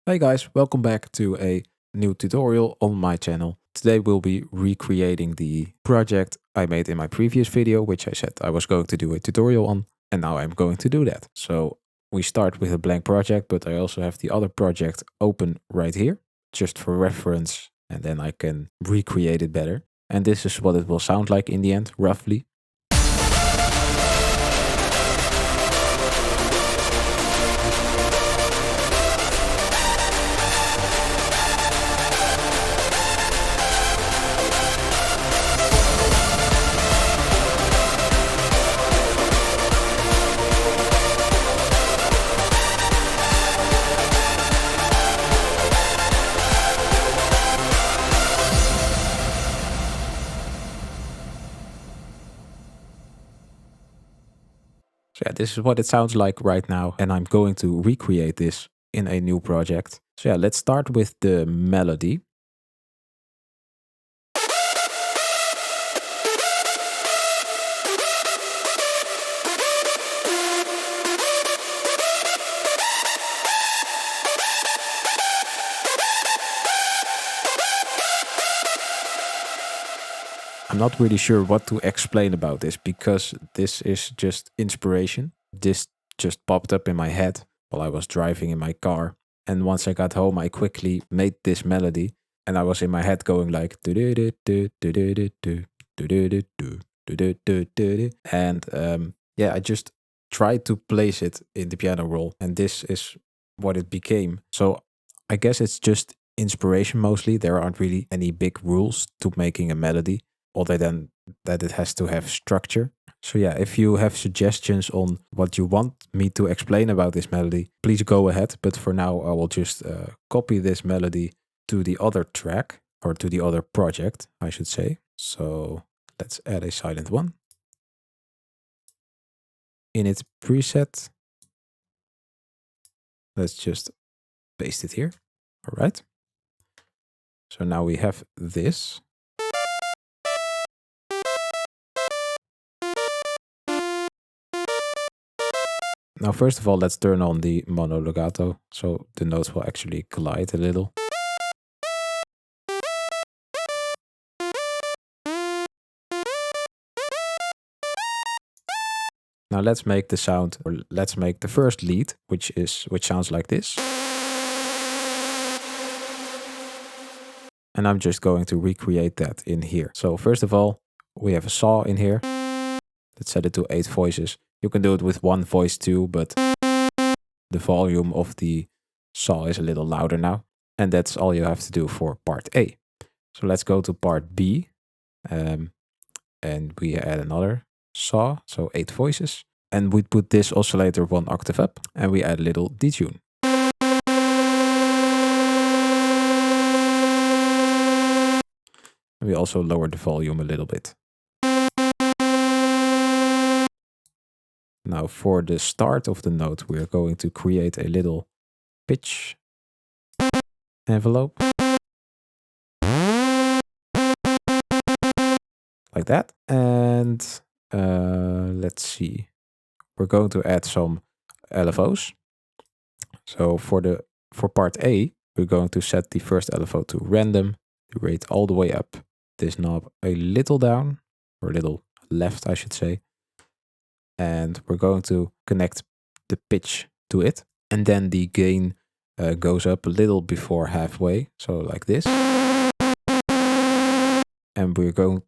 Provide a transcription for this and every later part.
Hey guys, welcome back to a new tutorial on my channel. Today we'll be recreating the project I made in my previous video, which I said I was going to do a tutorial on, and now I'm going to do that. So we start with a blank project, but I also have the other project open right here, just for reference, and then I can recreate it better. And this is what it will sound like in the end, roughly. So yeah, this is what it sounds like right now, and I'm going to recreate this in a new project. So yeah, let's start with the melody. I'm not really sure what to explain about this because this is just inspiration. This just popped up in my head while I was driving in my car. And once I got home, I quickly made this melody and I was in my head going like and yeah, I just tried to place it in the piano roll and this is what it became. So I guess it's just inspiration mostly. There aren't really any big rules to making a melody other than that it has to have structure. So yeah, if you have suggestions on what you want me to explain about this melody, please go ahead. But for now, I will just copy this melody to the other track, or to the other project, I should say. So let's add a silent one. In its preset, let's just paste it here. All right. So now we have this. Now, first of all, let's turn on the mono legato, so the notes will actually glide a little. Now let's make the sound, or let's make the first lead, which sounds like this. And I'm just going to recreate that in here. So first of all, we have a saw in here. Let's set it to 8 voices. You can do it with 1 voice too, but the volume of the saw is a little louder now. And that's all you have to do for part A. So let's go to part B. And we add another saw, so 8 voices. And we put this oscillator 1 octave up, and we add a little D-Tune. We also lower the volume a little bit. Now for the start of the note, we're going to create a little pitch envelope. Like that. And let's see. We're going to add some LFOs. So for part A, we're going to set the first LFO to random, the rate all the way up, this knob a little down, or a little left, I should say. And we're going to connect the pitch to it. And then the gain goes up a little before halfway, so like this. And we're going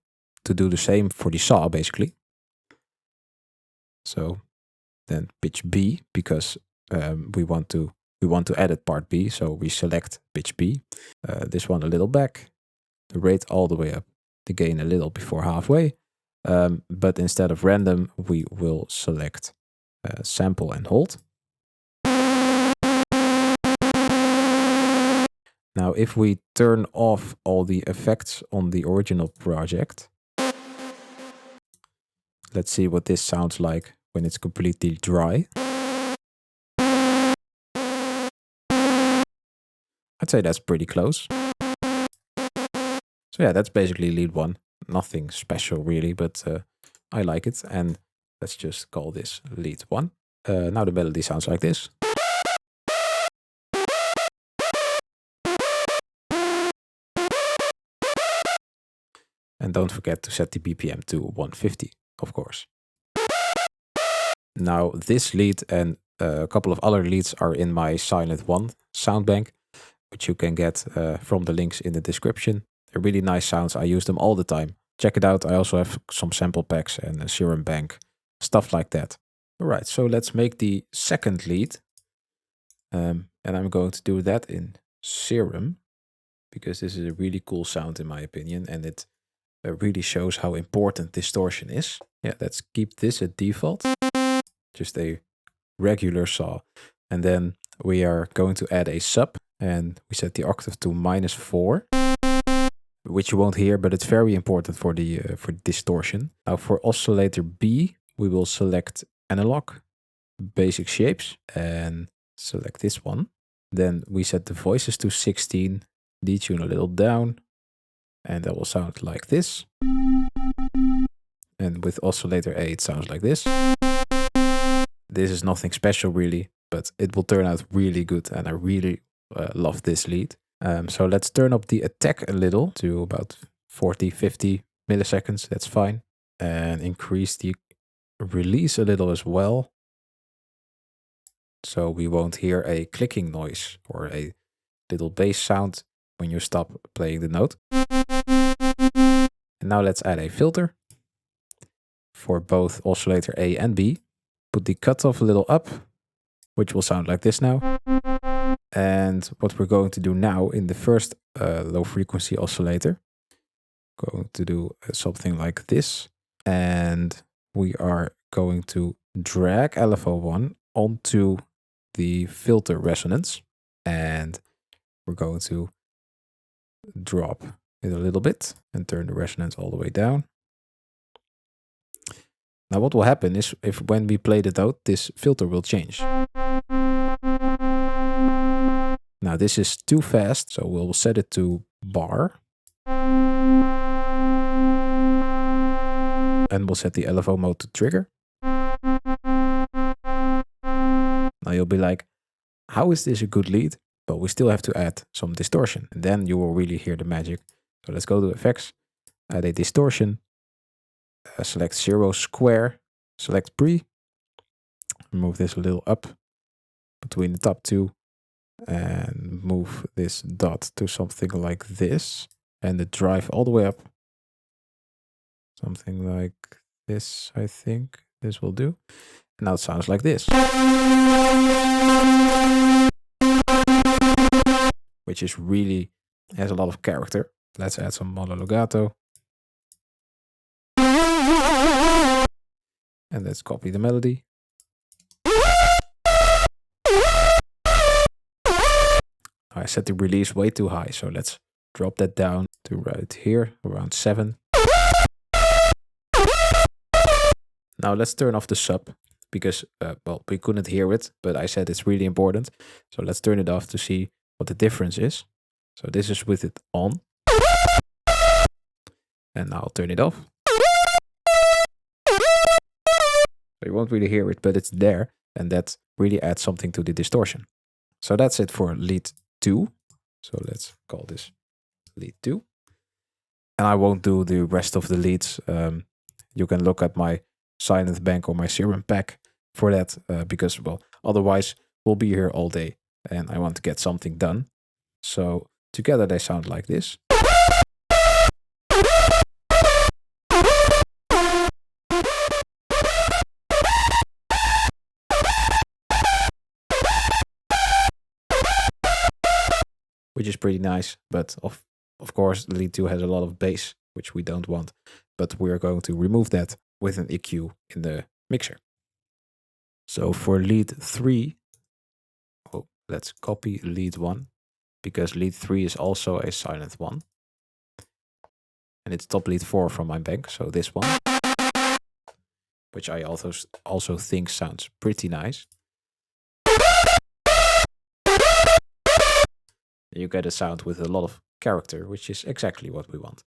to do the same for the saw, basically. So then pitch B, because we want to edit part B, so we select pitch B. This one a little back, the rate all the way up, the gain a little before halfway. But instead of random, we will select sample and hold. Now, if we turn off all the effects on the original project, let's see what this sounds like when it's completely dry. I'd say that's pretty close. So yeah, that's basically lead 1. Nothing special really, but I like it. And let's just call this lead 1. Now the melody sounds like this. And don't forget to set the BPM to 150, of course. Now this lead and a couple of other leads are in my Silent 1 sound bank, which you can get from the links in the description. They're really nice sounds. I use them all the time. Check it out. I also have some sample packs and a serum bank, stuff like that. All right, so let's make the second lead. And I'm going to do that in serum, because this is a really cool sound in my opinion, and it really shows how important distortion is. Yeah, let's keep this at default, just a regular saw. And then we are going to add a sub, and we set the octave to -4, which you won't hear, but it's very important for the distortion. Now for oscillator B, we will select analog, basic shapes, and select this one. Then we set the voices to 16, detune a little down, and that will sound like this. And with oscillator A, it sounds like this. This is nothing special really, but it will turn out really good, and I really love this lead. So let's turn up the attack a little to about 40, 50 milliseconds. That's fine. And increase the release a little as well, so we won't hear a clicking noise or a little bass sound when you stop playing the note. And now let's add a filter for both oscillator A and B. Put the cutoff a little up, which will sound like this now. And what we're going to do now in the first low frequency oscillator, going to do something like this. And we are going to drag LFO1 onto the filter resonance, and we're going to drop it a little bit and turn the resonance all the way down. Now what will happen is, if when we play the note, this filter will change. Now this is too fast, so we'll set it to bar. And we'll set the LFO mode to trigger. Now you'll be like, how is this a good lead? But we still have to add some distortion, and then you will really hear the magic. So let's go to effects, add a distortion, select 0 square, select pre, move this a little up between the top two, and move this dot to something like this, and the drive all the way up. Something like this, I think this will do. And now it sounds like this, which is really, has a lot of character. Let's add some monologato. And let's copy the melody. I set the release way too high, so let's drop that down to right here, around 7. Now let's turn off the sub, because, well, we couldn't hear it, but I said it's really important. So let's turn it off to see what the difference is. So this is with it on. And now I'll turn it off. You won't really hear it, but it's there, and that really adds something to the distortion. So that's it for lead 2. So let's call this lead 2. And I won't do the rest of the leads. You can look at my Silent Bank or my Serum pack for that, because, well, otherwise we'll be here all day, and I want to get something done. So together they sound like this. Which is pretty nice, but of course lead 2 has a lot of bass, which we don't want, but we're going to remove that with an EQ in the mixer. So for lead 3, let's copy lead 1, because lead 3 is also a silent 1. And it's top lead 4 from my bank, so this one, which I also think sounds pretty nice. You get a sound with a lot of character, which is exactly what we want.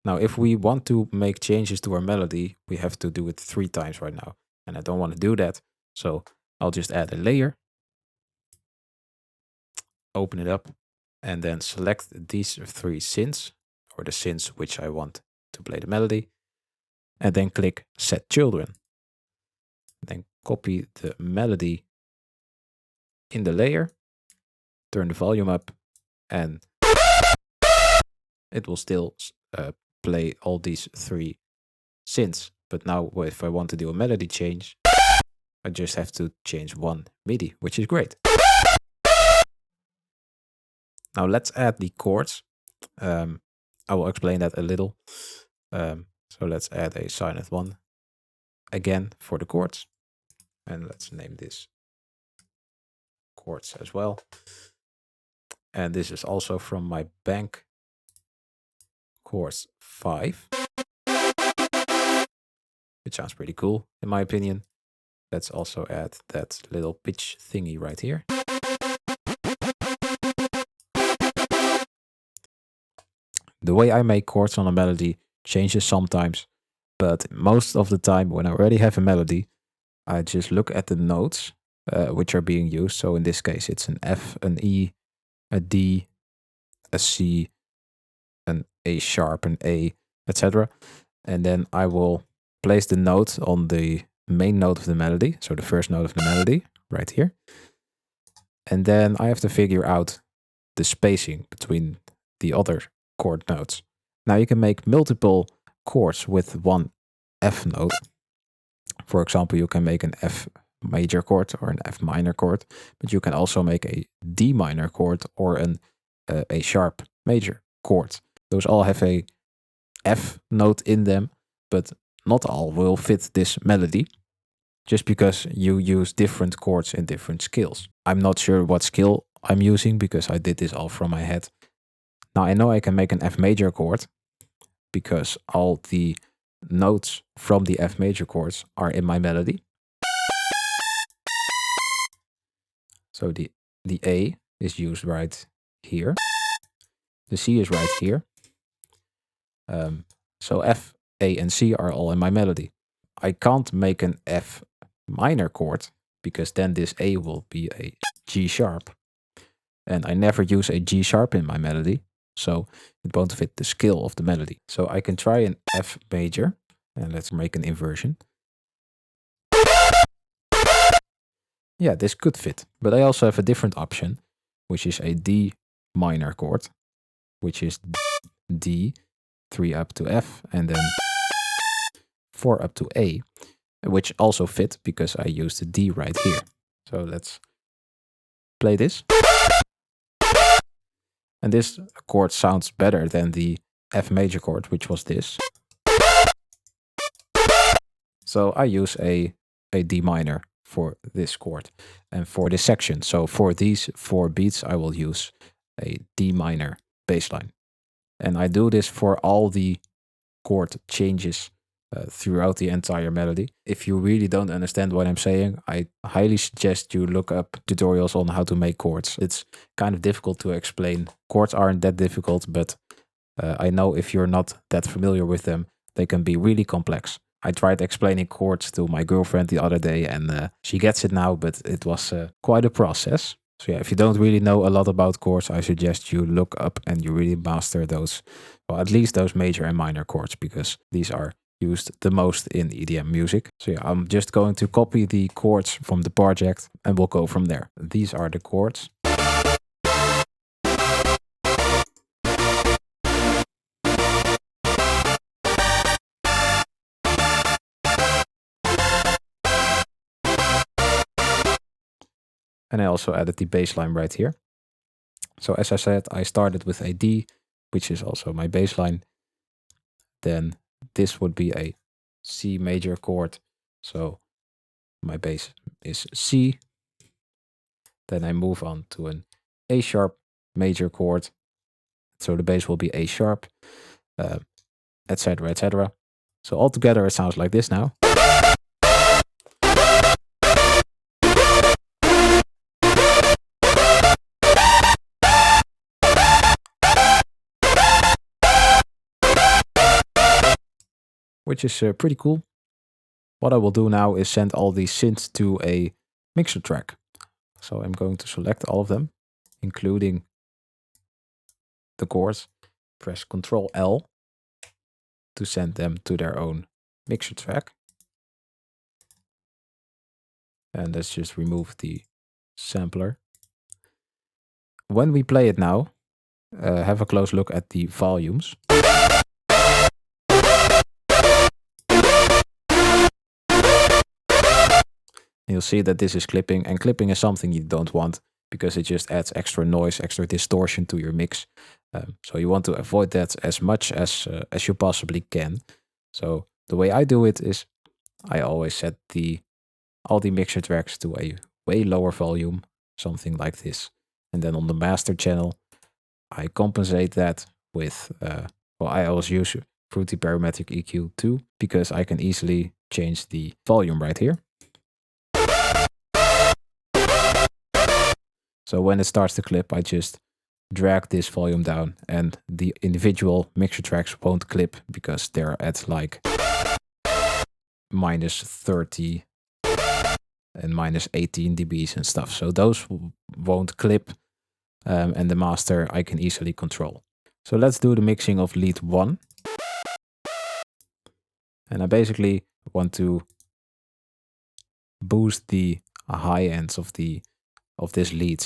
Now, if we want to make changes to our melody, we have to do it 3 times right now. And I don't want to do that, so I'll just add a layer. Open it up, and then select these 3 synths, or the synths which I want to play the melody. And then click Set Children. Then copy the melody in the layer, turn the volume up, and it will still play all these 3 synths. But now if I want to do a melody change, I just have to change 1 MIDI, which is great. Now let's add the chords. I will explain that a little. So let's add a silent one again for the chords. And let's name this chords as well. And this is also from my bank, chords 5. It sounds pretty cool, in my opinion. Let's also add that little pitch thingy right here. The way I make chords on a melody changes sometimes, but most of the time when I already have a melody, I just look at the notes which are being used. So in this case, it's an F, an E, a D, a C, an A sharp, an A, etc. And then I will place the note on the main note of the melody, so the first note of the melody right here. And then I have to figure out the spacing between the other chord notes. Now you can make multiple chords with one F note. For example, you can make an F major chord or an F minor chord, but you can also make a D minor chord or an A sharp major chord. Those all have a F note in them, but not all will fit this melody, just because you use different chords in different scales. I'm not sure what scale I'm using because I did this all from my head. Now I know I can make an F major chord because all the notes from the F major chords are in my melody. So the A is used right here. The C is right here. So F, A, and C are all in my melody. I can't make an F minor chord because then this A will be a G sharp. And I never use a G sharp in my melody, so it won't fit the scale of the melody. So I can try an F major, and let's make an inversion. Yeah, this could fit, but I also have a different option, which is a D minor chord, which is D, 3 up to F, and then 4 up to A, which also fit because I used the D right here. So let's play this. And this chord sounds better than the F major chord, which was this. So I use a D minor for this chord and for this section. So for these 4 beats, I will use a D minor bassline. And I do this for all the chord changes throughout the entire melody. If you really don't understand what I'm saying, I highly suggest you look up tutorials on how to make chords. It's kind of difficult to explain. Chords aren't that difficult, but I know if you're not that familiar with them, they can be really complex. I tried explaining chords to my girlfriend the other day and she gets it now, but it was quite a process. So yeah, if you don't really know a lot about chords, I suggest you look up and you really master those, well, at least those major and minor chords, because these are used the most in EDM music. So yeah, I'm just going to copy the chords from the project and we'll go from there. These are the chords. And I also added the bass line right here. So as I said, I started with a D, which is also my bass line. Then this would be a C major chord. So my bass is C. Then I move on to an A sharp major chord. So the bass will be A sharp, etc., etc. So altogether it sounds like this now. Which is pretty cool. What I will do now is send all these synths to a mixer track. So I'm going to select all of them, including the chords. Press Ctrl L. to send them to their own mixer track. And let's just remove the sampler. When we play it now, have a close look at the volumes. You'll see that this is clipping, and clipping is something you don't want because it just adds extra noise, extra distortion to your mix. So you want to avoid that as much as you possibly can. So the way I do it is I always set all the mixer tracks to a way lower volume, something like this. And then on the master channel, I compensate that with, I always use Fruity Parametric EQ 2 because I can easily change the volume right here. So when it starts to clip, I just drag this volume down and the individual mixer tracks won't clip because they're at like minus 30 and minus 18 dBs and stuff. So those won't clip, and the master I can easily control. So let's do the mixing of lead 1. And I basically want to boost the high ends of this lead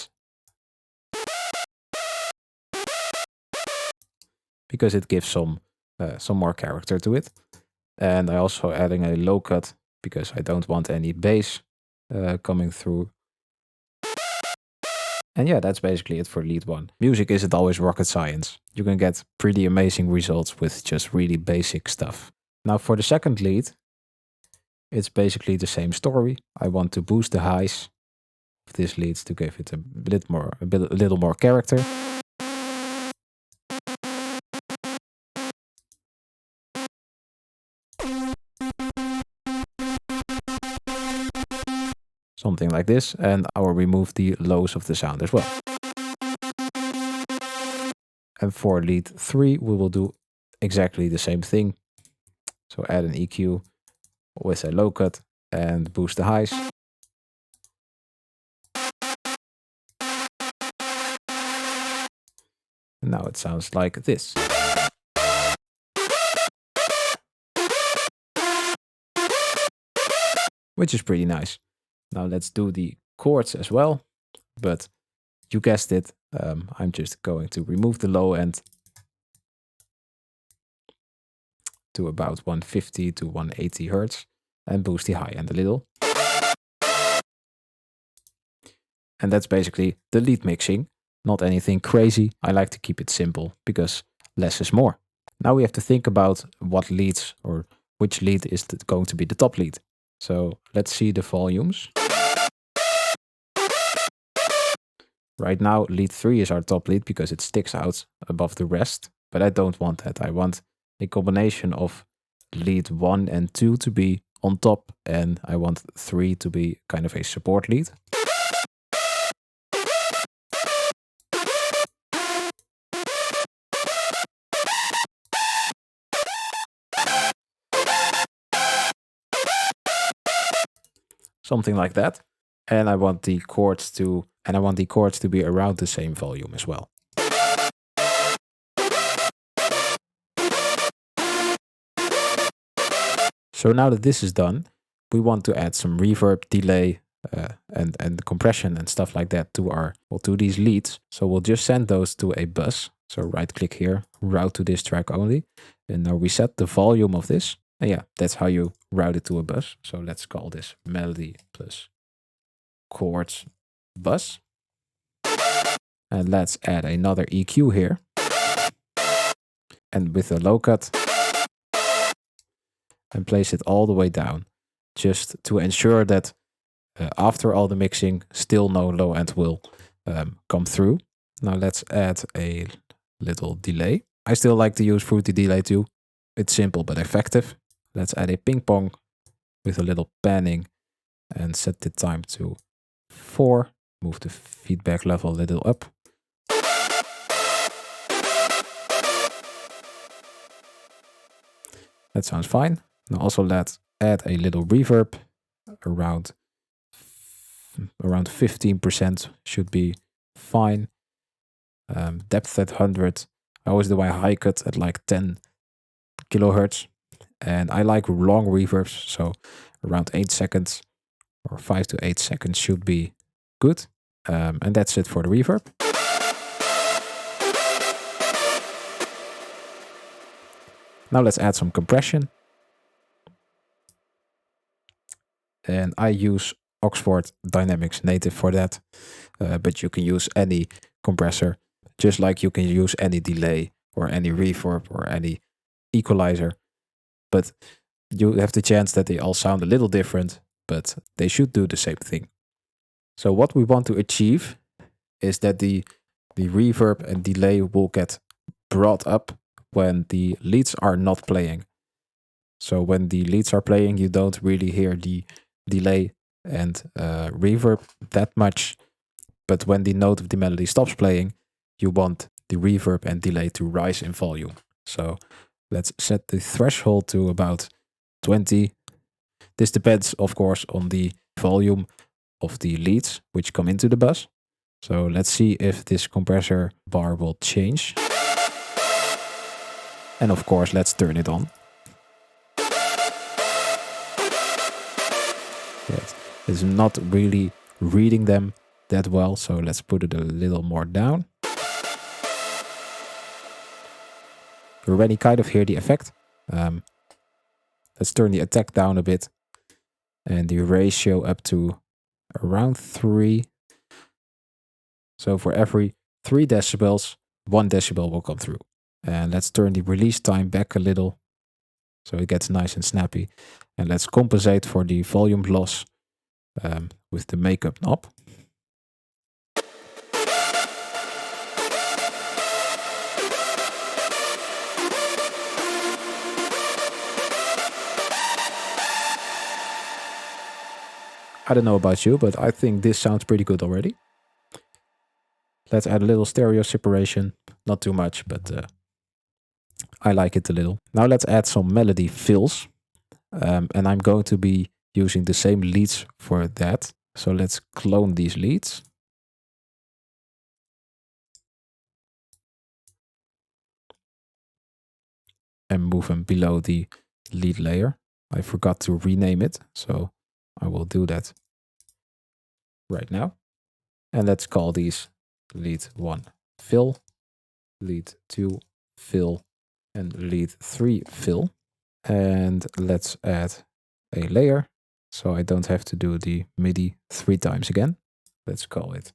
because it gives some more character to it. And I also adding a low cut because I don't want any bass coming through. And yeah, that's basically it for lead 1. Music isn't always rocket science. You can get pretty amazing results with just really basic stuff. Now for the second lead, it's basically the same story. I want to boost the highs of this lead to give it a little more character. Something like this, and I will remove the lows of the sound as well. And for lead 3, we will do exactly the same thing. So add an EQ with a low cut and boost the highs. And now it sounds like this. Which is pretty nice. Now let's do the chords as well, but you guessed it, I'm just going to remove the low end to about 150 to 180 hertz and boost the high end a little. And that's basically the lead mixing, not anything crazy. I like to keep it simple because less is more. Now we have to think about what leads or which lead is going to be the top lead. So let's see the volumes. Right now, lead 3 is our top lead because it sticks out above the rest, but I don't want that. I want a combination of lead 1 and 2 to be on top, and I want 3 to be kind of a support lead. Something like that. And I want the chords to be around the same volume as well. So now that this is done, we want to add some reverb, delay, and compression and stuff like that to these leads. So we'll just send those to a bus. So right click here, route to this track only. And now we set the volume of this. And yeah, that's how you route it to a bus. So let's call this melody plus chords bus. And let's add another EQ here. And with a low cut. And place it all the way down. Just to ensure that after all the mixing, still no low end will come through. Now let's add a little delay. I still like to use Fruity Delay too. It's simple but effective. Let's add a ping pong with a little panning and set the time to 4. Move the feedback level a little up. That sounds fine. Now also let's add a little reverb. Around 15% should be fine. Depth at 100. I always do my high cut at like 10 kilohertz. And I like long reverbs, so around 8 seconds or 5 to 8 seconds should be good. And that's it for the reverb. Now let's add some compression. And I use Oxford Dynamics Native for that. But you can use any compressor, just like you can use any delay or any reverb or any equalizer. But you have the chance that they all sound a little different, but they should do the same thing. So what we want to achieve is that the reverb and delay will get brought up when the leads are not playing. So when the leads are playing, you don't really hear the delay and reverb that much. But when the note of the melody stops playing, you want the reverb and delay to rise in volume. So let's set the threshold to about 20. This depends, of course, on the volume of the leads which come into the bus. So let's see if this compressor bar will change. And of course, let's turn it on. It's not really reading them that well, so let's put it a little more down. You already kind of hear the effect. Let's turn the attack down a bit and the ratio up to around 3. So for every 3 decibels, 1 decibel will come through. And let's turn the release time back a little so it gets nice and snappy. And let's compensate for the volume loss with the makeup knob. I don't know about you, but I think this sounds pretty good already. Let's add a little stereo separation. Not too much, but I like it a little. Now let's add some melody fills. And I'm going to be using the same leads for that. So let's clone these leads. And move them below the lead layer. I forgot to rename it, so I will do that right now. And let's call these lead 1 fill, lead 2 fill, and lead 3 fill. And let's add a layer so I don't have to do the MIDI 3 times again. Let's call it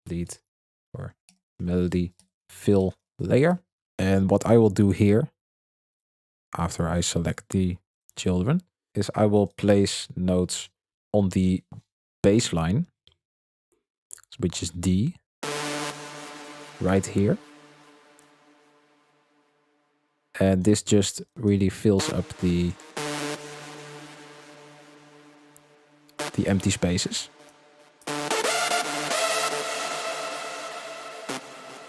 lead or melody fill layer. And what I will do here, after I select the children, is I will place notes on the bass line, which is D, right here. And this just really fills up the empty spaces.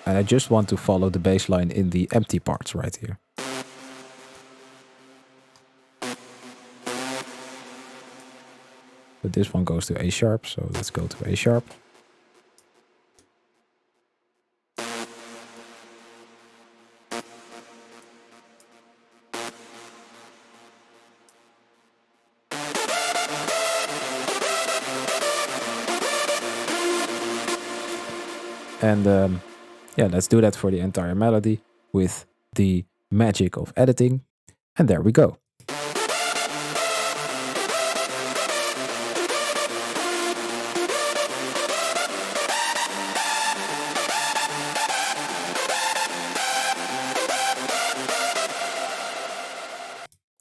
And I just want to follow the bass line in the empty parts right here. But this one goes to A sharp, so let's go to A sharp. And yeah, let's do that for the entire melody with the magic of editing. And there we go.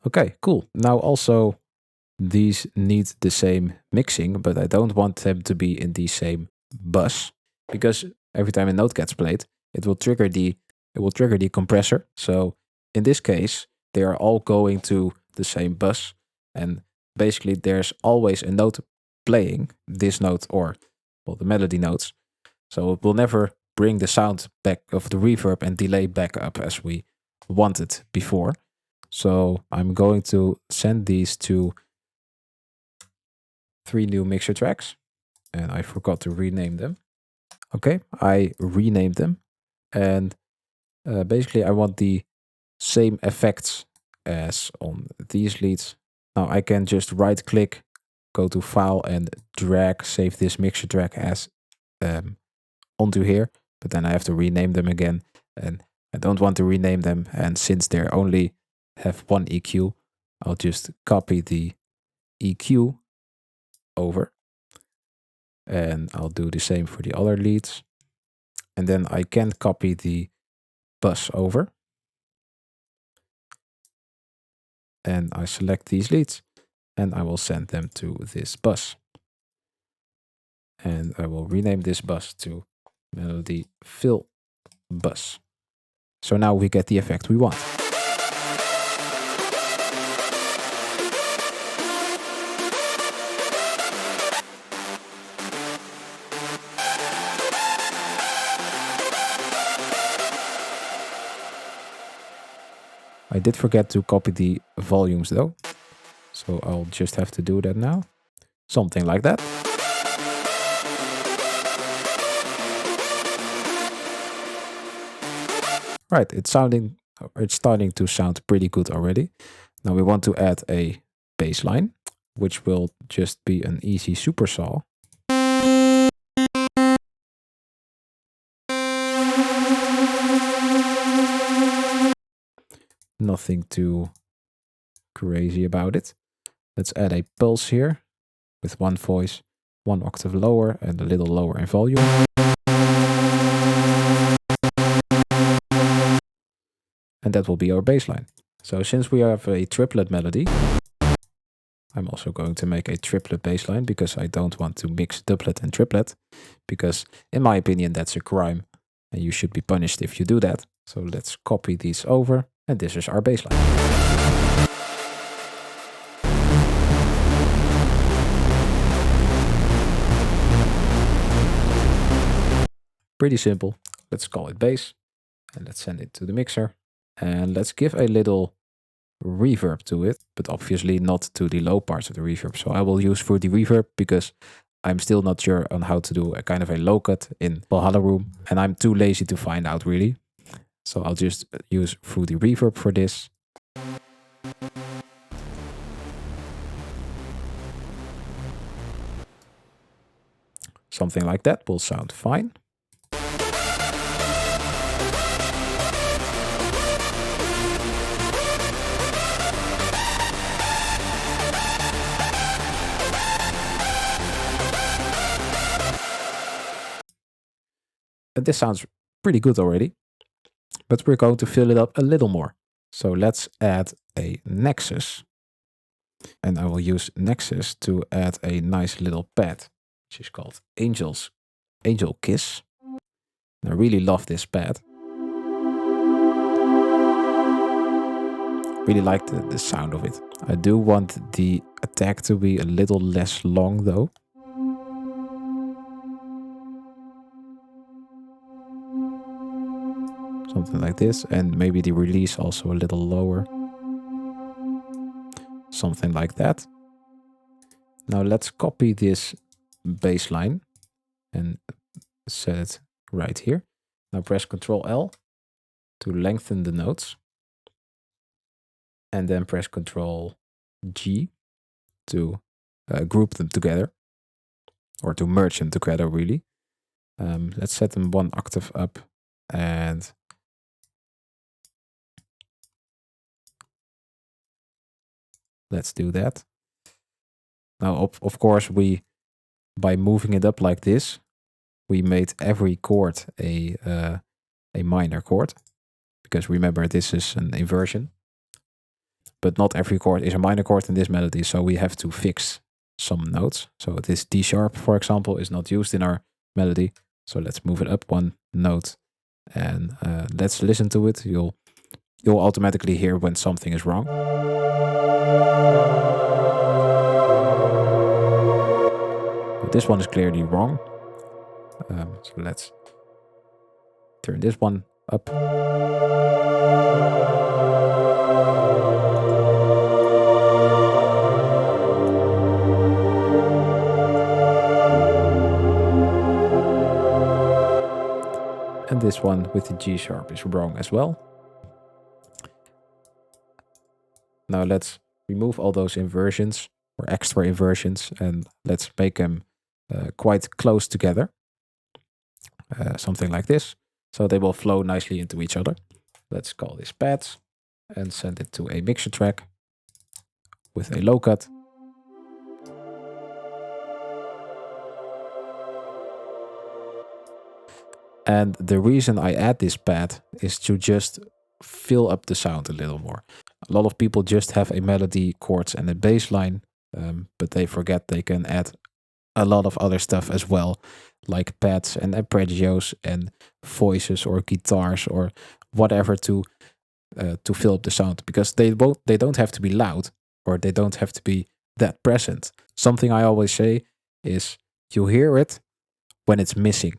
Okay, cool. Now also these need the same mixing, but I don't want them to be in the same bus, because every time a note gets played, it will trigger the compressor. So in this case, they are all going to the same bus, and basically there's always a note playing, this note or well the melody notes. So it will never bring the sound back of the reverb and delay back up as we wanted before. So I'm going to send these to 3 new mixer tracks, and I forgot to rename them. Okay, I renamed them, and basically I want the same effects as on these leads. Now I can just right click, go to File and drag, save this mixer track as onto here, but then I have to rename them again, and I don't want to rename them, and since they only have one EQ, I'll just copy the EQ over, and I'll do the same for the other leads, and then I can copy the bus over, and I select these leads, and I will send them to this bus. And I will rename this bus to melody fill bus. So now we get the effect we want. I did forget to copy the volumes though, so I'll just have to do that now. Something like that. Right, it's starting to sound pretty good already. Now we want to add a bass line, which will just be an easy supersaw. Nothing too crazy about it. Let's add a pulse here with one voice, 1 octave lower and a little lower in volume. And that will be our bass line. So since we have a triplet melody, I'm also going to make a triplet bass line because I don't want to mix doublet and triplet, because in my opinion that's a crime and you should be punished if you do that. So let's copy these over, and this is our bass line. Pretty simple. Let's call it bass and let's send it to the mixer, and let's give a little reverb to it, but obviously not to the low parts of the reverb. So I will use Fruity Reverb because I'm still not sure on how to do a kind of a low cut in Valhalla Room, and I'm too lazy to find out really. So I'll just use Fruity Reverb for this. Something like that will sound fine. And this sounds pretty good already, but we're going to fill it up a little more. So let's add a Nexus, and I will use Nexus to add a nice little pad, which is called Angel Kiss. And I really love this pad. Really like the sound of it. I do want the attack to be a little less long though. Something like this, and maybe the release also a little lower. Something like that. Now let's copy this bass line and set it right here. Now press Ctrl L to lengthen the notes, and then press Ctrl G to group them together, or to merge them together really. Let's set them 1 octave up, and let's do that. Now, of course, by moving it up like this, we made every chord a minor chord, because remember this is an inversion. But not every chord is a minor chord in this melody, so we have to fix some notes. So this D sharp, for example, is not used in our melody. So let's move it up 1 note, and let's listen to it. You'll automatically hear when something is wrong. But this one is clearly wrong. So let's turn this one up. And this one with the G sharp is wrong as well. Now let's remove all those inversions or extra inversions and let's make them quite close together. Something like this. So they will flow nicely into each other. Let's call this pads and send it to a mixer track with a low cut. And the reason I add this pad is to just fill up the sound a little more. A lot of people just have a melody, chords, and a bass line, but they forget they can add a lot of other stuff as well, like pads and arpeggios and voices or guitars or whatever to fill up the sound, because they don't have to be loud or they don't have to be that present. Something I always say is you hear it when it's missing.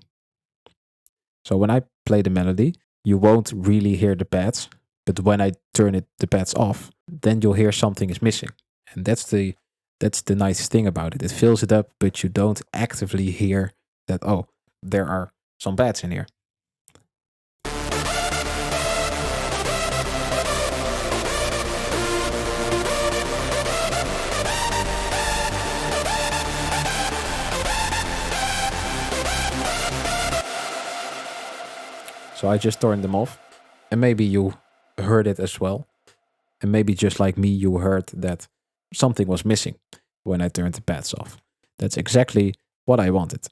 So when I play the melody, you won't really hear the pads, but when I turn the pads off, then you'll hear something is missing. And that's the nice thing about it. It fills it up, but you don't actively hear that, oh, there are some pads in here. So I just turned them off, and maybe you heard it as well. And maybe just like me, you heard that something was missing when I turned the pads off. That's exactly what I wanted.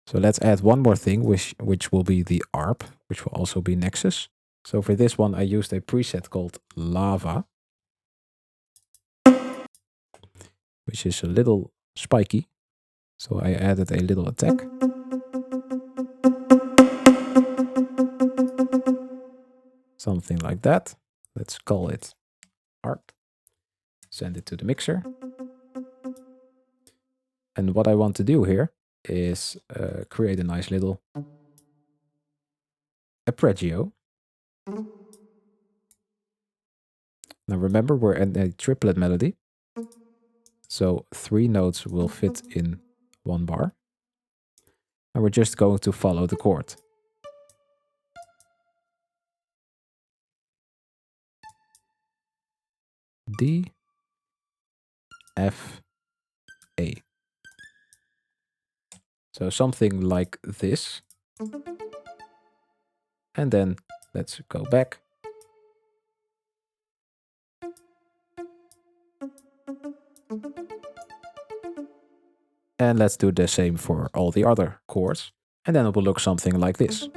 So let's add one more thing, which will be the arp, which will also be Nexus. So for this one, I used a preset called Lava, which is a little spiky. So I added a little attack. Something like that. Let's call it arp. Send it to the mixer. And what I want to do here is create a nice little arpeggio. Now remember, we're in a triplet melody. So 3 notes will fit in 1 bar. And we're just going to follow the chord. D, F, A. So something like this. And then let's go back. And let's do the same for all the other chords. And then it will look something like this.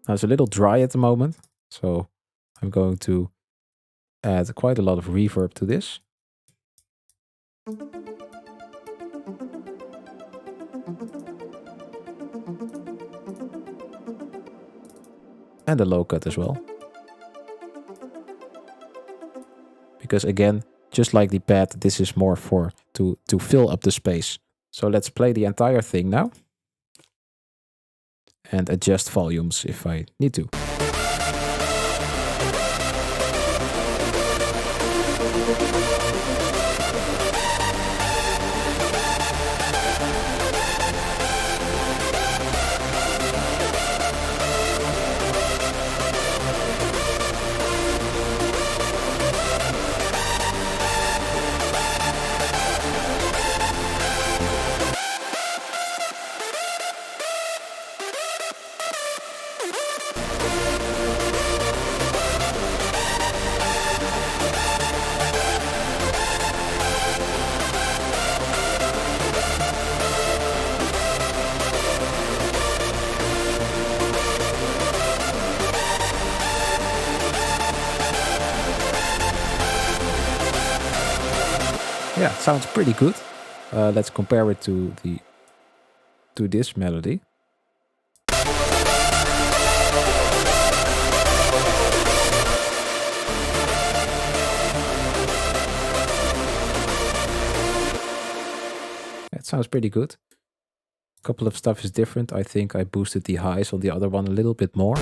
Now it's a little dry at the moment, so I'm going to add quite a lot of reverb to this. And a low cut as well. Because again, just like the pad, this is more for to fill up the space. So let's play the entire thing now. And adjust volumes if I need to. Yeah, it sounds pretty good. Let's compare it to this melody. It sounds pretty good. A couple of stuff is different. I think I boosted the highs on the other one a little bit more.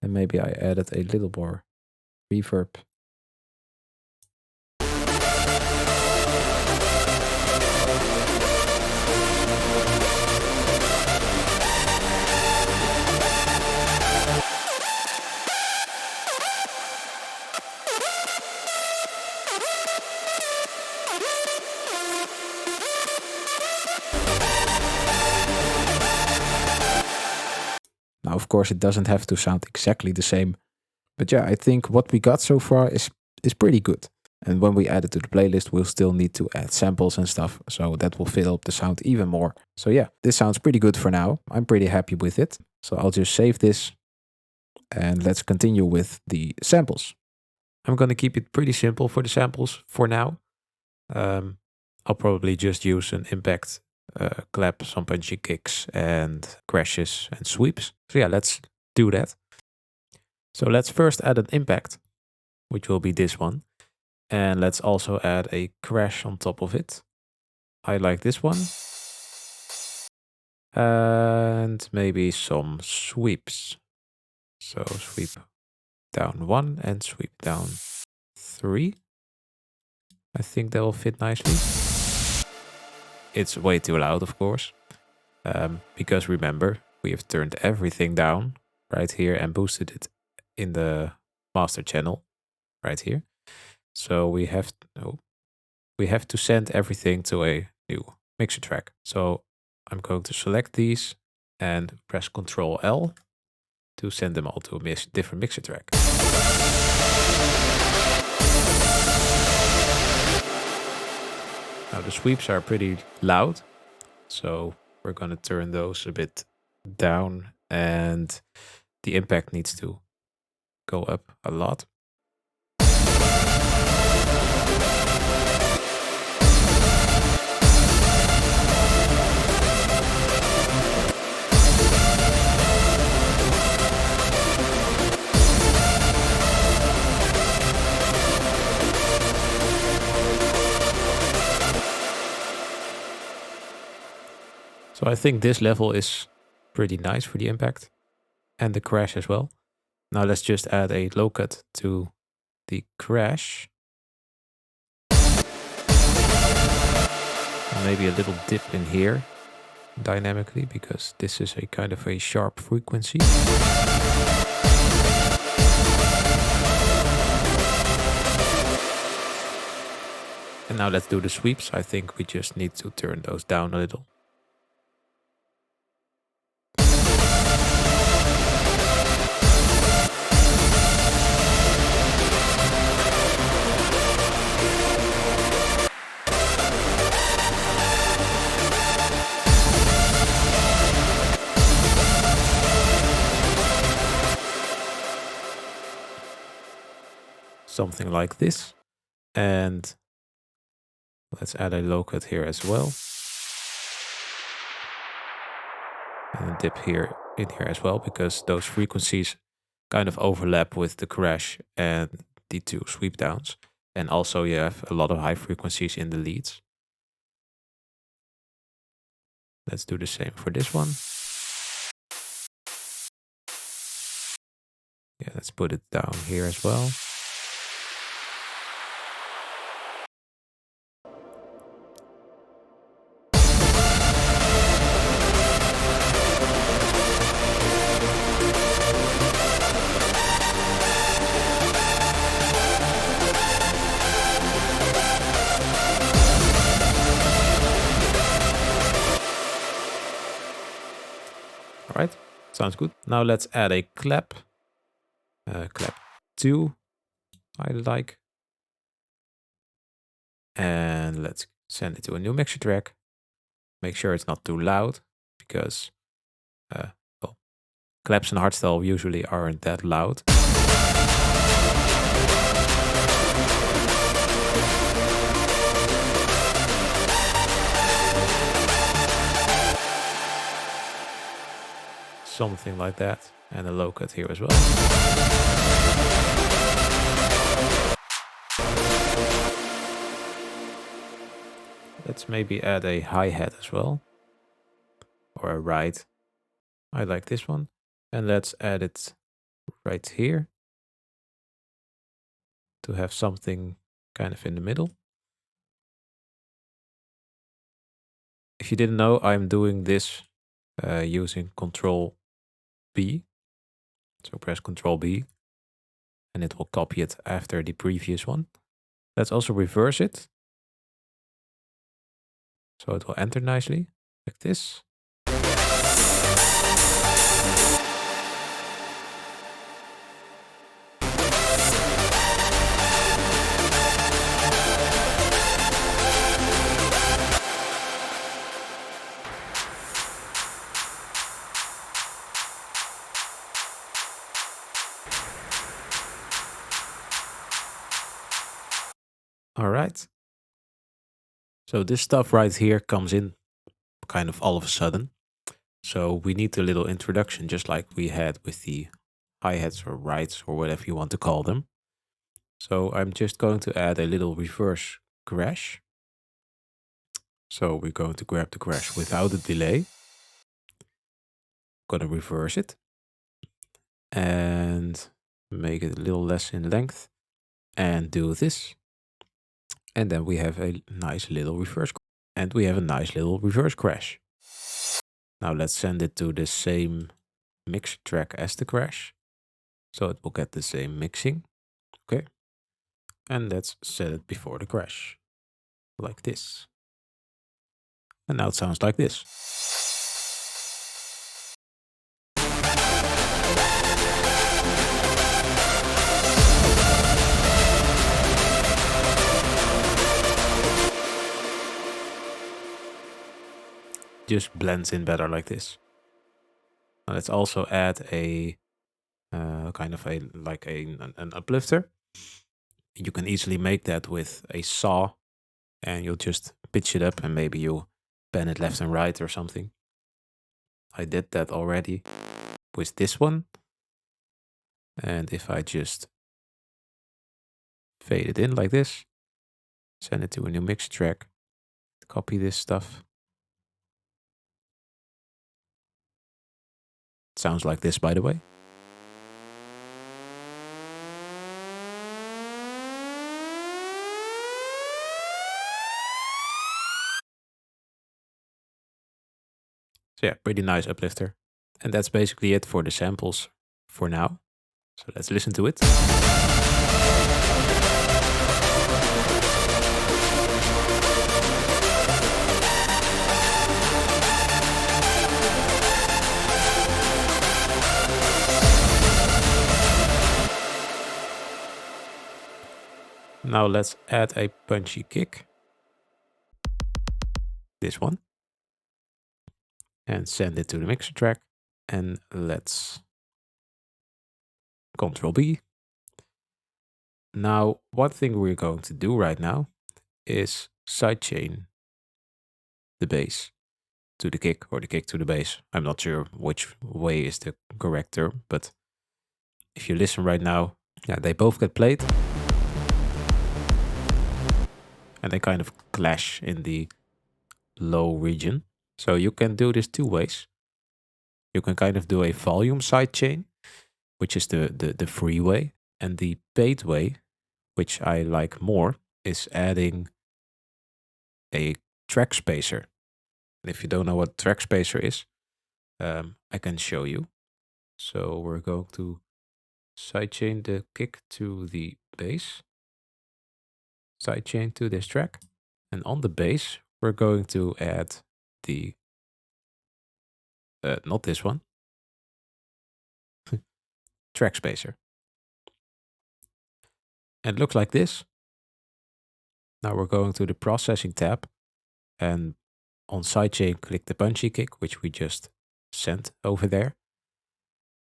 And maybe I added a little more reverb. Now, of course, it doesn't have to sound exactly the same. But yeah, I think what we got so far is pretty good. And when we add it to the playlist, we'll still need to add samples and stuff. So that will fill up the sound even more. So yeah, this sounds pretty good for now. I'm pretty happy with it. So I'll just save this. And let's continue with the samples. I'm going to keep it pretty simple for the samples for now. I'll probably just use an impact, clap, some punchy kicks, and crashes and sweeps. So yeah, let's do that. So let's first add an impact, which will be this one. And let's also add a crash on top of it. I like this one. And maybe some sweeps. So sweep down 1 and sweep down 3. I think that will fit nicely. It's way too loud, of course. Because remember, we have turned everything down right here and boosted it in the master channel right here. So we have to send everything to a new mixer track. So I'm going to select these and press Ctrl L to send them all to a different mixer track. Now the sweeps are pretty loud, so we're going to turn those a bit down, and the impact needs to go up a lot. So I think this level is pretty nice for the impact and the crash as well. Now let's just add a low cut to the crash. And maybe a little dip in here dynamically, because this is a kind of a sharp frequency. And now let's do the sweeps. I think we just need to turn those down a little. Something like this. And let's add a low cut here as well. And a dip here in here as well, because those frequencies kind of overlap with the crash and the 2 sweep downs. And also you have a lot of high frequencies in the leads. Let's do the same for this one. Yeah, let's put it down here as well. All right, sounds good. Now let's add a clap. Clap 2, I like. And let's send it to a new mixer track. Make sure it's not too loud, because well, claps in hardstyle usually aren't that loud. Something like that, and a low cut here as well. Let's maybe add a hi-hat as well, or a ride. I like this one. And let's add it right here to have something kind of in the middle. If you didn't know, I'm doing this using Control B. So press Control B and it will copy it after the previous one. Let's also reverse it. So it will enter nicely like this. All right. So this stuff right here comes in kind of all of a sudden. So we need a little introduction, just like we had with the hi-hats or rides or whatever you want to call them. So I'm just going to add a little reverse crash. So we're going to grab the crash without a delay. Going to reverse it and make it a little less in length and do this. And then we have a nice little reverse crash. Now let's send it to the same mix track as the crash. So it will get the same mixing. Okay. And let's set it before the crash. Like this. And now it sounds like this. Just blends in better like this. Now let's also add a kind of an uplifter. You can easily make that with a saw and you'll just pitch it up and maybe you bend it left and right or something. I did that already with this one. And if I just fade it in like this, send it to a new mix track, copy this stuff. It sounds like this, by the way. So yeah, pretty nice uplifter. And that's basically it for the samples for now. So let's listen to it. Now let's add a punchy kick. This one. And send it to the mixer track. And let's Control B. Now, one thing we're going to do right now is sidechain the bass to the kick or the kick to the bass. I'm not sure which way is the correct term, but if you listen right now, yeah, they both get played. And they kind of clash in the low region. So you can do this two ways. You can kind of do a volume sidechain, which is the free way. And the paid way, which I like more, is adding a track spacer. And if you don't know what track spacer is, I can show you. So we're going to sidechain the kick to the bass, sidechain to this track, and on the bass we're going to add the not this one, track spacer. And it looks like this. Now we're going to the processing tab and on sidechain click the punchy kick, which we just sent over there.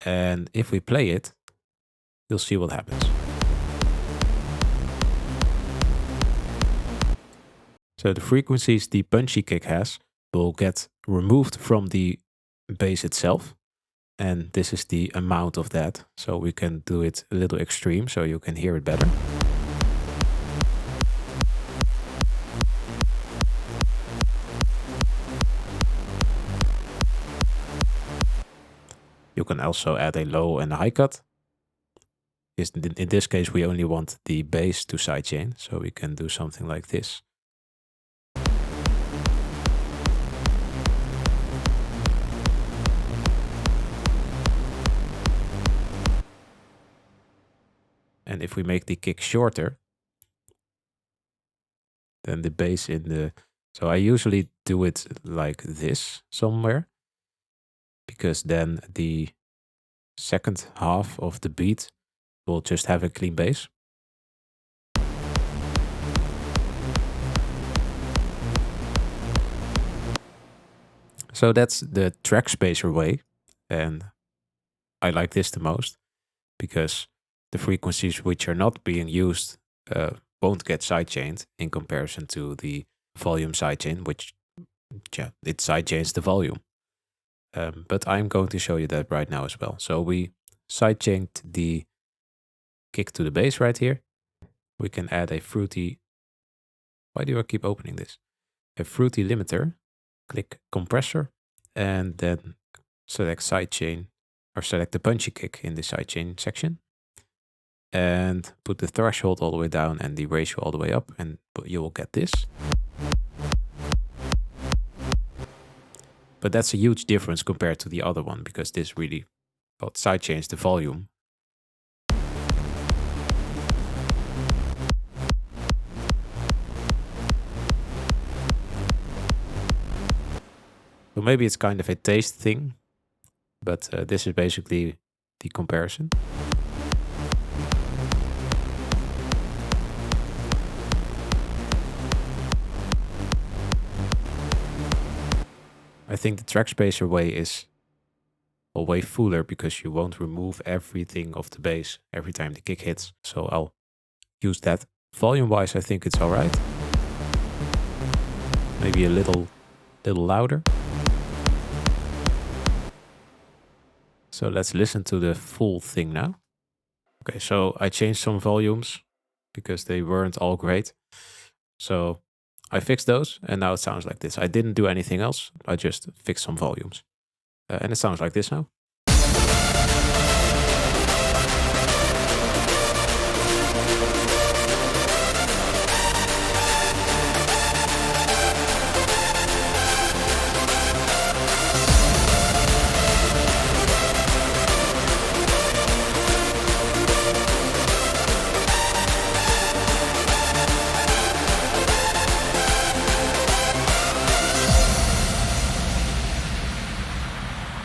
And if we play it, you'll see what happens. So the frequencies the punchy kick has will get removed from the bass itself. And this is the amount of that. So we can do it a little extreme so you can hear it better. You can also add a low and a high cut. In this case, we only want the bass to sidechain, so we can do something like this. And if we make the kick shorter, then the bass in the... So I usually do it like this somewhere, because then the second half of the beat will just have a clean bass. So that's the track spacer way, and I like this the most because the frequencies which are not being used won't get sidechained in comparison to the volume sidechain, which it sidechains the volume. But I'm going to show you that right now as well. So we sidechained the kick to the bass right here. We can add a fruity... Why do I keep opening this? A fruity limiter. Click compressor and then select sidechain, or select the punchy kick in the sidechain section, and put the threshold all the way down and the ratio all the way up, and you will get this. But that's a huge difference compared to the other one, because this really, well, sidechains the volume. So maybe it's kind of a taste thing, but this is basically the comparison. I think the track spacer way is a way fuller, because you won't remove everything of the bass every time the kick hits. So I'll use that. Volume-wise, I think it's all right. Maybe a little louder. So let's listen to the full thing now. Okay, so I changed some volumes because they weren't all great. So I fixed those, and now it sounds like this. I didn't do anything else. I just fixed some volumes. And it sounds like this now.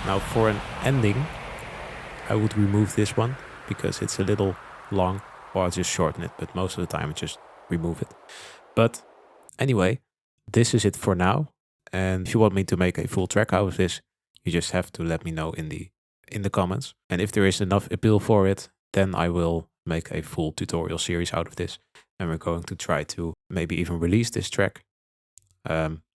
Now for an ending, I would remove this one because it's a little long, or I'll just shorten it, but most of the time I just remove it. But anyway, this is it for now. And if you want me to make a full track out of this, you just have to let me know in the comments. And if there is enough appeal for it, then I will make a full tutorial series out of this. And we're going to try to maybe even release this track.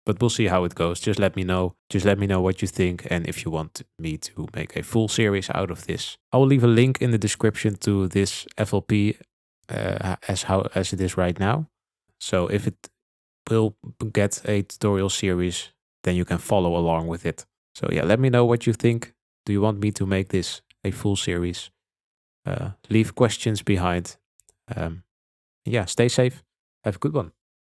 But we'll see how it goes. Just let me know. Just let me know what you think, and if you want me to make a full series out of this. I will leave a link in the description to this FLP as it is right now. So if it will get a tutorial series, then you can follow along with it. So yeah, let me know what you think. Do you want me to make this a full series? Leave questions behind. Yeah, stay safe. Have a good one.